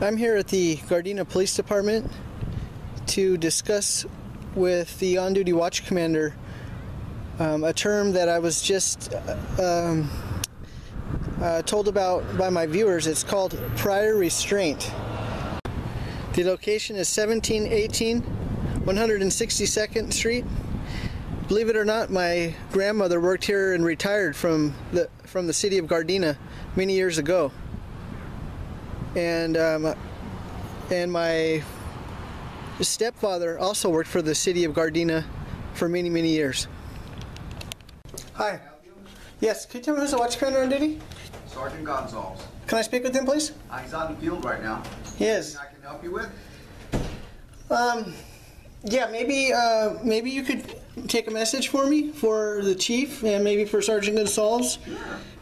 I'm here at the Gardena Police Department to discuss with the on-duty watch commander a term that I was just told about by my viewers. It's called prior restraint. The location is 1718 162nd Street. Believe it or not, my grandmother worked here and retired from the city of Gardena many years ago. And my stepfather also worked for the city of Gardena for many, many years. Hi. Yes, can you tell me who's the watch commander on duty? Sergeant Gonzalez. Can I speak with him, please? He's on the field right now. He is. Anything I can help you with? Yeah, maybe you could take a message for me, for the chief, and maybe for Sergeant Gonzalez.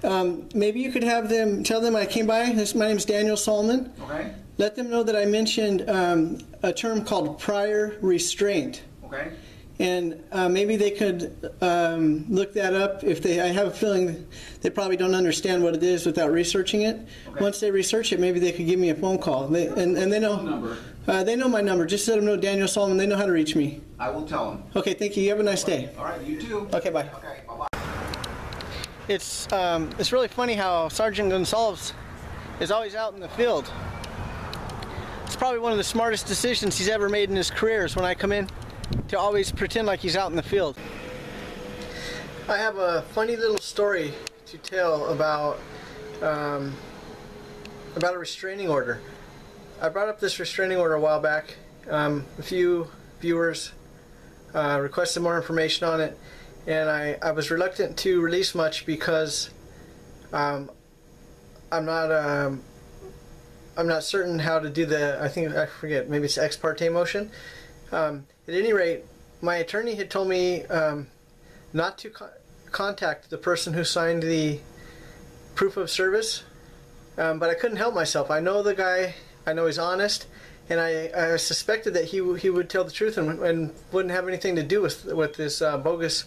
Sure. Maybe you could have them, tell them I came by. My name's Daniel Solomon. Okay. Let them know that I mentioned a term called prior restraint. Okay. And maybe they could look that up. I have a feeling they probably don't understand what it is without researching it. Okay. Once they research it, maybe they could give me a phone call. They know. They know my number. Just let them know Daniel Solomon. They know how to reach me. I will tell them. Okay, thank you. You have a nice day. All right, you too. Okay, bye. Okay, bye-bye. It's really funny how Sergeant Gonzalez is always out in the field. It's probably one of the smartest decisions he's ever made in his career is when I come in to always pretend like he's out in the field. I have a funny little story to tell about a restraining order. I brought up this restraining order a while back. A few viewers requested more information on it, and I was reluctant to release much because I'm not certain how to do I forget, maybe it's ex parte motion. At any rate, my attorney had told me not to contact the person who signed the proof of service, but I couldn't help myself. I know the guy, I know he's honest, and I suspected that he would tell the truth and wouldn't have anything to do with this bogus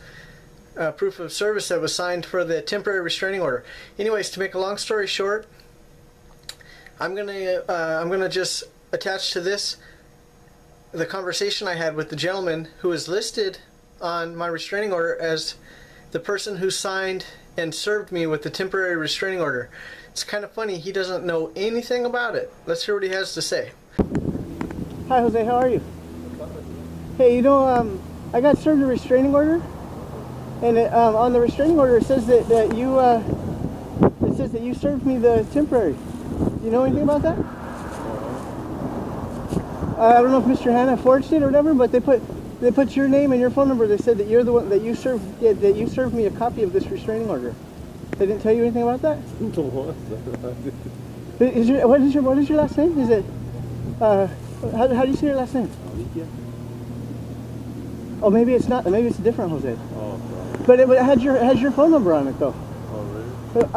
proof of service that was signed for the temporary restraining order. Anyways, to make a long story short, I'm gonna just attach to this the conversation I had with the gentleman who is listed on my restraining order as the person who signed and served me with the temporary restraining order. It's kind of funny, he doesn't know anything about it. Let's hear what he has to say. Hi Jose, how are you? Hey, I got served a restraining order, and on the restraining order it says that you served me the temporary. Do you know anything about that? I don't know if Mr. Hanna forged it or whatever, but they put your name and your phone number. They said that you're the one that you served me a copy of this restraining order. They didn't tell you anything about that? What is your last name? Is it how do you say your last name? Oh, maybe it's not. Maybe it's a different Jose. Oh, right. But it has your phone number on it though. Oh, really?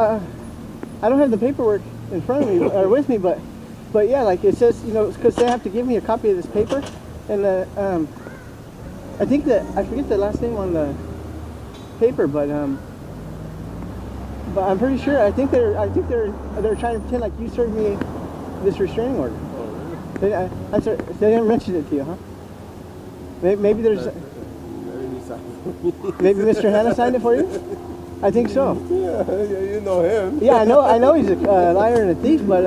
I don't have the paperwork in front of me or with me, but yeah, like it says, because they have to give me a copy of this paper, and I forget the last name on the paper, but I'm pretty sure. I think they're trying to pretend like you served me this restraining order. Oh, really? I'm sorry, they didn't mention it to you, huh? Maybe there's. Maybe Mr. Hanna signed it for you. I think so. Yeah, you know him. Yeah, I know he's a liar and a thief, but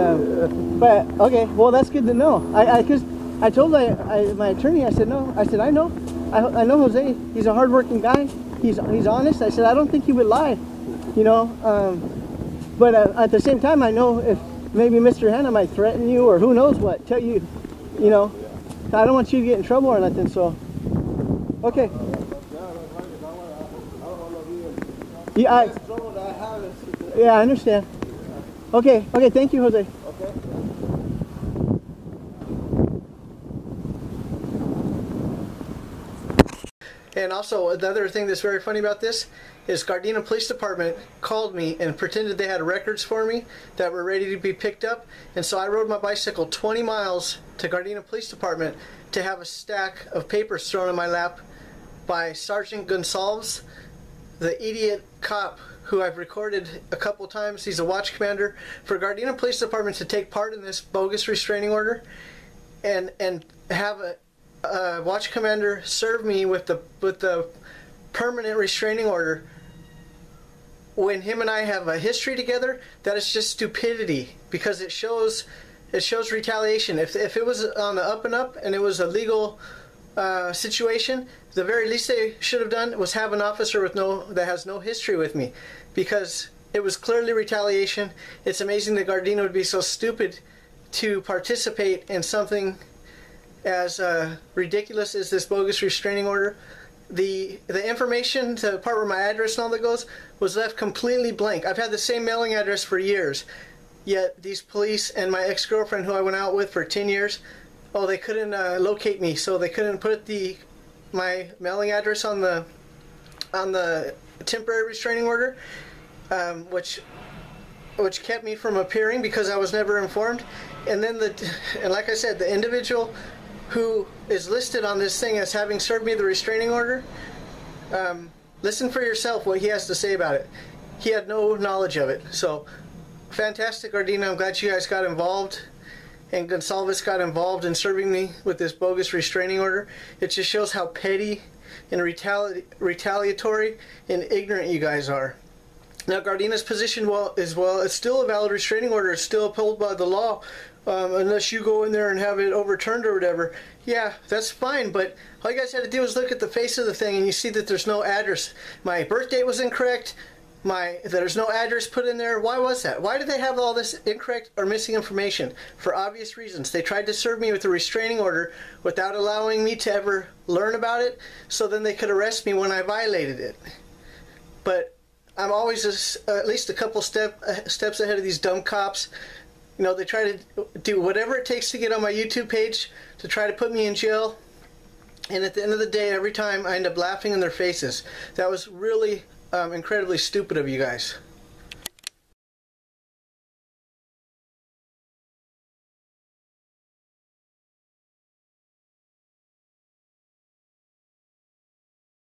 okay, well that's good to know. Because I told my attorney, I said I know Jose. He's a hardworking guy. He's honest. I said I don't think he would lie, but at the same time, I know if maybe Mr. Hanna might threaten you or who knows what, tell you, I don't want you to get in trouble or nothing. So, okay. Yeah, I understand. Okay, thank you, Jose. Okay. And also, the other thing that's very funny about this is Gardena Police Department called me and pretended they had records for me that were ready to be picked up, and so I rode my bicycle 20 miles to Gardena Police Department to have a stack of papers thrown in my lap by Sergeant Gonzalez, the idiot cop who I've recorded a couple times. He's a watch commander for Gardena Police Department to take part in this bogus restraining order, and have a watch commander serve me with the permanent restraining order when him and I have a history together. That is just stupidity, because it shows retaliation. If it was on the up and up and it was a legal situation, the very least they should have done was have an officer that has no history with me, because it was clearly retaliation. It's amazing that Gardena would be so stupid to participate in something as ridiculous as this bogus restraining order. The information, the part where my address and all that goes, was left completely blank. I've had the same mailing address for years, yet these police and my ex-girlfriend, who I went out with for 10 years, they couldn't locate me, so they couldn't put my mailing address on the temporary restraining order, which kept me from appearing because I was never informed. And then like I said, the individual who is listed on this thing as having served me the restraining order, listen for yourself what he has to say about it. He had no knowledge of it. So, fantastic, Gardena. I'm glad you guys got involved, and Gonsalves got involved in serving me with this bogus restraining order. It just shows how petty and retaliatory and ignorant you guys are. Now, Gardena's position is it's still a valid restraining order. It's still upheld by the law, unless you go in there and have it overturned or whatever. Yeah, that's fine, but all you guys had to do was look at the face of the thing, and you see that there's no address. My birth date was incorrect. There's no address put in there. Why was that? Why did they have all this incorrect or missing information? For obvious reasons. They tried to serve me with a restraining order without allowing me to ever learn about it, so then they could arrest me when I violated it. But I'm always at least a couple steps ahead of these dumb cops. You know, they try to do whatever it takes to get on my YouTube page to try to put me in jail. And at the end of the day, every time I end up laughing in their faces. That was really incredibly stupid of you guys.